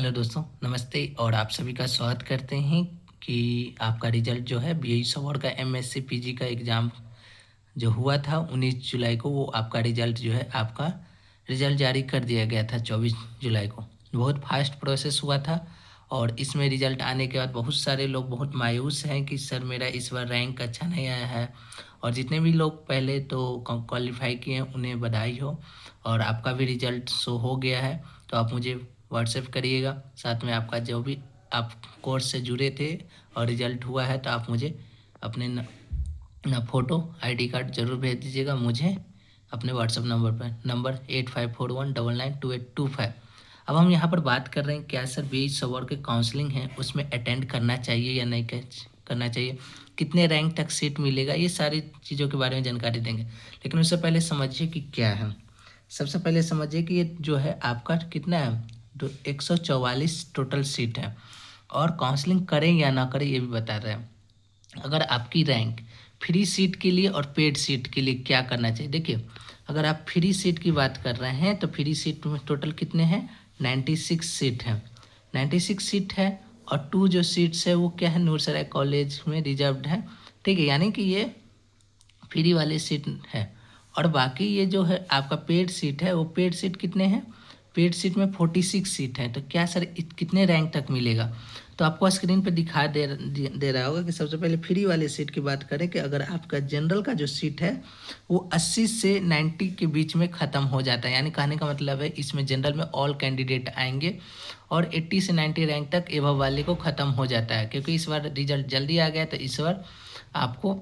Hello दोस्तों, नमस्ते और आप सभी का स्वागत करते हैं कि आपका रिजल्ट जो है बीई सवार का एमएससी पीजी का एग्ज़ाम जो हुआ था 19 जुलाई को, वो आपका रिजल्ट जो है आपका रिजल्ट जारी कर दिया गया था 24 जुलाई को। बहुत फास्ट प्रोसेस हुआ था और इसमें रिजल्ट आने के बाद बहुत सारे लोग बहुत मायूस हैं कि सर मेरा इस बार रैंक अच्छा नहीं आया है। और जितने भी लोग पहले तो क्वालिफाई किए हैं उन्हें बधाई हो। और आपका भी रिजल्ट शो हो गया है, तो आप मुझे व्हाट्सएप करिएगा। साथ में आपका जो भी आप कोर्स से जुड़े थे और रिजल्ट हुआ है तो आप मुझे अपने ना फ़ोटो आईडी कार्ड ज़रूर भेज दीजिएगा मुझे अपने व्हाट्सएप नंबर पर, नंबर 8541992825। अब हम यहाँ पर बात कर रहे हैं क्या सर बीई सवार के काउंसलिंग है उसमें अटेंड करना चाहिए या नहीं करना चाहिए, कितने रैंक तक सीट मिलेगा, ये सारी चीज़ों के बारे में जानकारी देंगे। लेकिन उससे पहले समझिए कि क्या है। सबसे पहले समझिए कि ये जो है आपका कितना है, तो 144 टोटल सीट है। और काउंसलिंग करें या ना करें ये भी बता रहे हैं। अगर आपकी रैंक फ्री सीट के लिए और पेड सीट के लिए क्या करना चाहिए, देखिए अगर आप फ्री सीट की बात कर रहे हैं तो फ्री सीट में टोटल कितने हैं, 96 सीट है। 96 सीट है और 2 जो सीट्स है वो क्या है, नूरसराय कॉलेज में रिजर्व्ड है। ठीक है, यानी कि ये फ्री वाली सीट है। और बाकी ये जो है आपका पेड सीट है, वो पेड सीट कितने हैं, पेड सीट में 46 सीट है। तो क्या सर कितने रैंक तक मिलेगा, तो आपको स्क्रीन पे दिखा दे रहा होगा कि सबसे पहले फ्री वाले सीट की बात करें कि अगर आपका जनरल का जो सीट है वो 80 से 90 के बीच में ख़त्म हो जाता है। यानी कहने का मतलब है इसमें जनरल में ऑल कैंडिडेट आएंगे और 80 से 90 रैंक तक एबव वाले को ख़त्म हो जाता है। क्योंकि इस बार रिजल्ट जल्दी आ गया तो इस बार आपको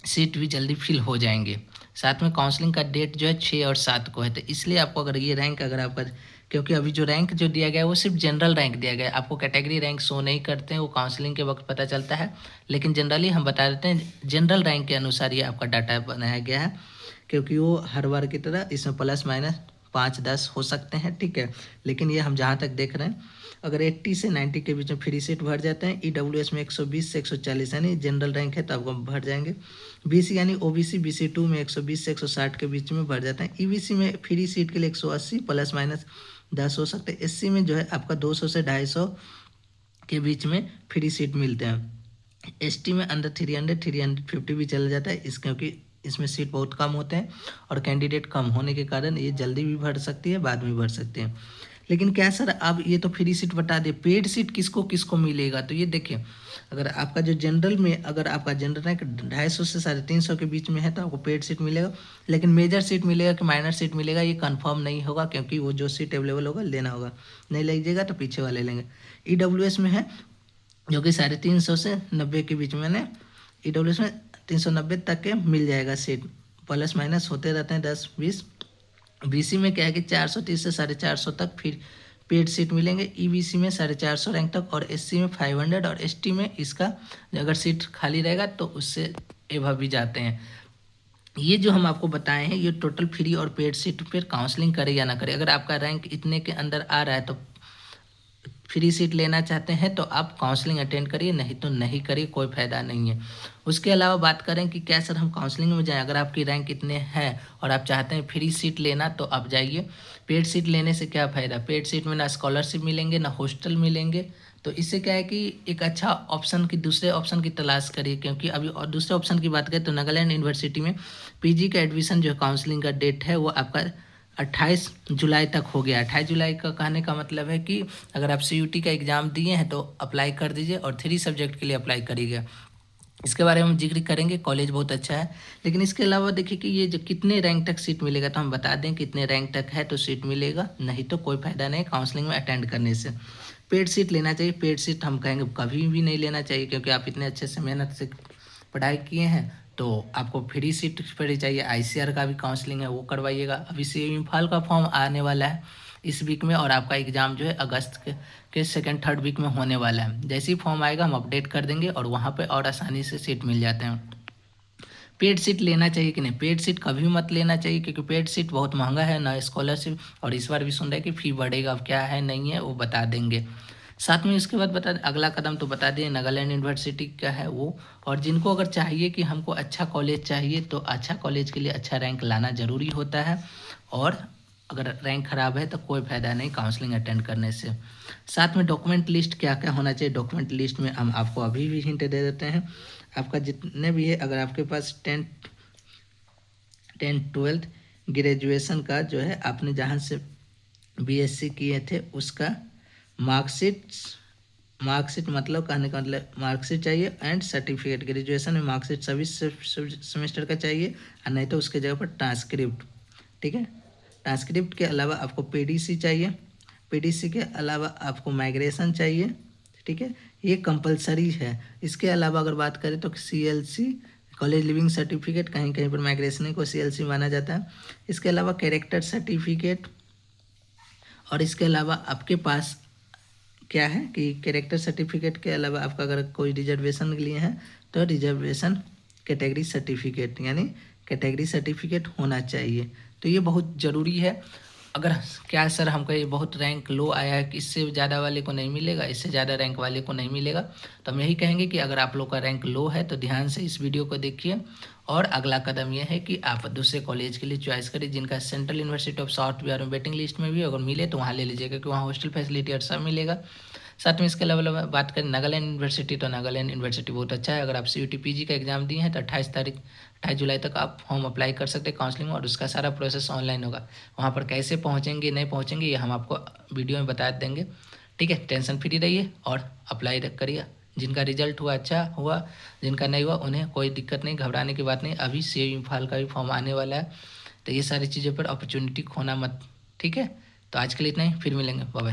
सीट भी जल्दी फिल हो जाएंगे। साथ में काउंसलिंग का डेट जो है 6 और 7 को है। तो इसलिए आपको अगर ये रैंक अगर आपका, क्योंकि अभी जो रैंक जो दिया गया है वो सिर्फ जनरल रैंक दिया गया है, आपको कैटेगरी रैंक शो नहीं करते हैं, वो काउंसलिंग के वक्त पता चलता है। लेकिन जनरली हम बता देते हैं जनरल रैंक के अनुसार ये आपका डाटा बनाया गया है, क्योंकि वो हर बार की तरह इसमें प्लस माइनस 5-10 हो सकते हैं। ठीक है, लेकिन ये हम जहाँ तक देख रहे हैं अगर 80 से 90 के बीच में फ्री सीट भर जाते हैं, ईडब्ल्यूएस में 120 से 140 यानी जनरल रैंक है तो आपको भर जाएंगे। बीसी यानी ओबीसी BC2 में 120 से 160 के बीच में भर जाते हैं। ईबीसी में फ्री सीट के लिए 180 प्लस माइनस 10 हो सकते हैं। एससी में जो है आपका 200 से 250 के बीच में फ्री सीट मिलते हैं। एसटी में अंदर 350 भी चला जाता है क्योंकि इसमें सीट बहुत कम होते हैं और कैंडिडेट कम होने के कारण ये जल्दी भी भर सकती है, बाद में भर सकते हैं। लेकिन क्या सर अब ये तो फ्री सीट बता दे, पेड सीट किसको किसको मिलेगा, तो ये देखिए अगर आपका जो जनरल में अगर आपका जनरल रैंक 250 से 350 के बीच में है तो आपको पेड सीट मिलेगा। लेकिन मेजर सीट मिलेगा कि माइनर सीट मिलेगा ये कंफर्म नहीं होगा, क्योंकि वो जो सीट अवेलेबल होगा लेना होगा, नहीं लीजिएगा तो पीछे वाले लेंगे। ईडब्ल्यूएस में है जो कि 350 से 90 के बीच में, ईडब्ल्यूएस में 390 तक के मिल जाएगा सीट, प्लस माइनस होते रहते हैं 10-20। बीसी में क्या है कि 430 से 450 तक फिर पेड सीट मिलेंगे। ईबीसी में 450 रैंक तक और एससी में 500 और एसटी में इसका अगर सीट खाली रहेगा तो उससे एभव भी जाते हैं। ये जो हम आपको बताए हैं ये टोटल फ्री और पेड सीट पर काउंसलिंग करे या ना करे। अगर आपका रैंक इतने के अंदर आ रहा है तो फ्री सीट लेना चाहते हैं तो आप काउंसलिंग अटेंड करिए, नहीं तो नहीं करिए, कोई फ़ायदा नहीं है। उसके अलावा बात करें कि क्या सर हम काउंसलिंग में जाएं, अगर आपकी रैंक इतने हैं और आप चाहते हैं फ्री सीट लेना तो आप जाइए। पेड सीट लेने से क्या फ़ायदा, पेड सीट में ना स्कॉलरशिप मिलेंगे ना हॉस्टल मिलेंगे। तो इससे क्या है कि एक अच्छा ऑप्शन की दूसरे ऑप्शन की तलाश करिए। क्योंकि अभी और दूसरे ऑप्शन की बात करें तो नागालैंड यूनिवर्सिटी में पीजी का एडमिशन जो काउंसलिंग का डेट है वो आपका 28 जुलाई तक हो गया। 28 जुलाई का कहने का मतलब है कि अगर आप सीयूटी का एग्ज़ाम दिए हैं तो अप्लाई कर दीजिए और 3 सब्जेक्ट के लिए अप्लाई करिएगा। इसके बारे में हम जिक्र करेंगे, कॉलेज बहुत अच्छा है। लेकिन इसके अलावा देखिए कि ये जो कितने रैंक तक सीट मिलेगा, तो हम बता दें कितने रैंक तक है तो सीट मिलेगा, नहीं तो कोई फ़ायदा नहीं काउंसलिंग में अटेंड करने से। पेड सीट लेना चाहिए, पेड सीट हम कहेंगे कभी भी नहीं लेना चाहिए, क्योंकि आप इतने अच्छे से मेहनत से पढ़ाई किए हैं तो आपको फ्री सीट पर ही चाहिए। आईसीआर का भी काउंसलिंग है वो करवाइएगा। अभी से इम्फाल का फॉर्म आने वाला है इस वीक में और आपका एग्ज़ाम जो है अगस्त के 2-3 वीक में होने वाला है। जैसे ही फॉर्म आएगा हम अपडेट कर देंगे और वहाँ पे और आसानी से सीट मिल जाते हैं। पेड सीट लेना चाहिए कि नहीं, पेड सीट कभी मत लेना चाहिए, क्योंकि पेड सीट बहुत महंगा है ना स्कॉलरशिप, और इस बार भी सुन रहे हैं कि फ़ी बढ़ेगा, अब क्या है नहीं है वो बता देंगे। साथ में इसके बाद बता अगला कदम तो बता दिए नागालैंड यूनिवर्सिटी का है वो। और जिनको अगर चाहिए कि हमको अच्छा कॉलेज चाहिए तो अच्छा कॉलेज के लिए अच्छा रैंक लाना ज़रूरी होता है। और अगर रैंक ख़राब है तो कोई फ़ायदा नहीं काउंसलिंग अटेंड करने से। साथ में डॉक्यूमेंट लिस्ट क्या क्या होना चाहिए, डॉक्यूमेंट लिस्ट में हम आपको अभी भी हिंट दे देते हैं। आपका जितने भी है, अगर आपके पास टेंथ 12th ग्रेजुएशन का जो है, आपने जहाँ से बीएससी किए थे उसका मार्कशीट मतलब कहने का मतलब मार्कशीट चाहिए एंड सर्टिफिकेट। ग्रेजुएशन में मार्कशीट सभी सेमेस्टर का चाहिए, और नहीं तो उसके जगह पर ट्रांसक्रिप्ट। ठीक है, ट्रांसक्रिप्ट के अलावा आपको पीडीसी चाहिए, पीडीसी के अलावा आपको माइग्रेशन चाहिए। ठीक है, ये कंपलसरी है। इसके अलावा अगर बात करें तो सीएलसी कॉलेज लिविंग सर्टिफिकेट, कहीं कहीं पर माइग्रेशन को सीएलसी माना जाता है। इसके अलावा कैरेक्टर सर्टिफिकेट, और इसके अलावा आपके पास क्या है कि कैरेक्टर सर्टिफिकेट के अलावा आपका अगर कोई रिजर्वेशन के लिए है तो रिजर्वेशन कैटेगरी सर्टिफिकेट, यानी कैटेगरी सर्टिफिकेट होना चाहिए। तो ये बहुत ज़रूरी है। अगर क्या सर हमको ये बहुत रैंक लो आया है कि इससे ज़्यादा वाले को नहीं मिलेगा, इससे ज़्यादा रैंक वाले को नहीं मिलेगा, तो हम यही कहेंगे कि अगर आप लोग का रैंक लो है तो ध्यान से इस वीडियो को देखिए। और अगला कदम यह है कि आप दूसरे कॉलेज के लिए चॉइस करिए जिनका सेंट्रल यूनिवर्सिटी ऑफ सॉफ्टवेयर में वेटिंग लिस्ट में भी अगर मिले तो वहाँ ले लीजिएगा, क्योंकि वहाँ हॉस्टल फैसिलिटी और सब मिलेगा। साथ में इसके अलावा बात करें नागालैंड यूनिवर्सिटी, तो नागालैंड यूनिवर्सिटी बहुत अच्छा है। अगर आप CUT PG का एग्जाम दिए हैं तो 28 जुलाई तक आप फॉर्म अप्लाई कर सकते हैं काउंसलिंग, और उसका सारा प्रोसेस ऑनलाइन होगा। वहाँ पर कैसे पहुँचेंगे नहीं पहुँचेंगे ये हम आपको वीडियो में बता देंगे। ठीक है, टेंशन फ्री रहिए और अप्लाई करिए। जिनका रिजल्ट हुआ अच्छा हुआ, जिनका नहीं हुआ उन्हें कोई दिक्कत नहीं, घबराने की बात नहीं। अभी CU इम्फाल का भी फॉर्म आने वाला है, तो ये सारी चीज़ों पर अपॉर्चुनिटी खोना मत। ठीक है, तो आज के लिए इतना ही, फिर मिलेंगे, बाय बाय।